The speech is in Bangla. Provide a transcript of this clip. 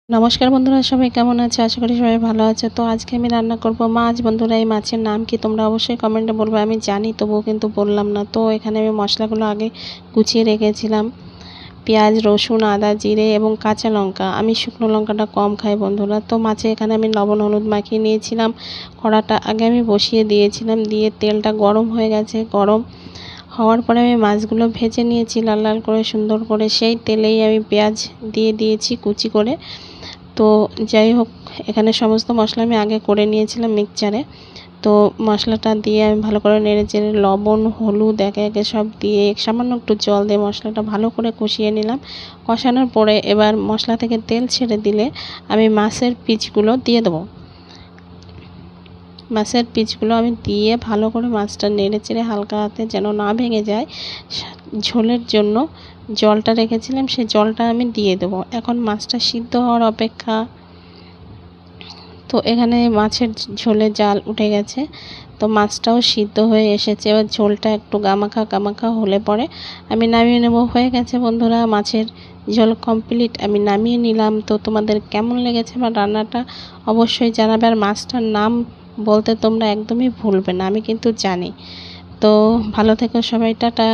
নমস্কার বন্ধুরা, সবাই কেমন আছে? আশা করি সবাই ভালো আছে। তো আজকে আমি রান্না করব মাছ। বন্ধুরা, এই মাছের নাম কি তোমরা অবশ্যই কমেন্টে বলবে। আমি জানি, তবুও কিন্তু বললাম না। তো এখানে আমি মশলাগুলো আগে গুছিয়ে রেখেছিলাম। পেঁয়াজ, রসুন, আদা, জিরে এবং কাঁচা লঙ্কা। আমি শুকনো লঙ্কাটা কম খাই বন্ধুরা। তো মাছে এখানে আমি লবণ হলুদ মাখিয়ে নিয়েছিলাম। কড়াটা আগে আমি বসিয়ে দিয়েছিলাম, দিয়ে তেলটা গরম হয়ে গেছে। গরম হওয়ার পরে আমি মাছগুলো ভেজে নিয়েছি লাল লাল করে, সুন্দর করে। সেই তেলেই আমি পেঁয়াজ দিয়ে দিয়েছি কুচি করে। তো যাই হোক, এখানে সমস্ত মশলা আমি আগে করে নিয়েছিলাম মিক্সচারে। তো মশলাটা দিয়ে আমি ভালো করে নেড়ে চেড়ে লবণ হলুদ একে একে সব দিয়ে সামান্য একটু জল দিয়ে মশলাটা ভালো করে কষিয়ে নিলাম। কষানোর পরে এবার মশলা থেকে তেল ছেড়ে দিলে আমি মাছের পিসগুলো দিয়ে দেবো। মাছের পিসগুলো আমি দিয়ে ভালো করে মাছটা নেড়ে চেড়ে হালকা হাতে যেন না ভেঙে যায়, ঝোলের জন্য জলটা রেখেছিলাম, সেই জলটা আমি দিয়ে দেবো। এখন মাছটা সিদ্ধ হওয়ার অপেক্ষা। তো এখানে মাছের ঝোলে জাল উঠে গেছে, তো মাছটাও সিদ্ধ হয়ে এসেছে। এবার ঝোলটা একটু গামাখা গামাখা হলে পরে আমি নামিয়ে নেব। হয়ে গেছে বন্ধুরা, মাছের ঝোল কমপ্লিট। আমি নামিয়ে নিলাম। তো তোমাদের কেমন লেগেছে আমার রান্নাটা অবশ্যই জানাবে। আর মাছটার নাম বলতে তোমরা একদমই ভুলবে না, আমি কিন্তু জানি। তো ভালো থেকো সবাই, টাটা।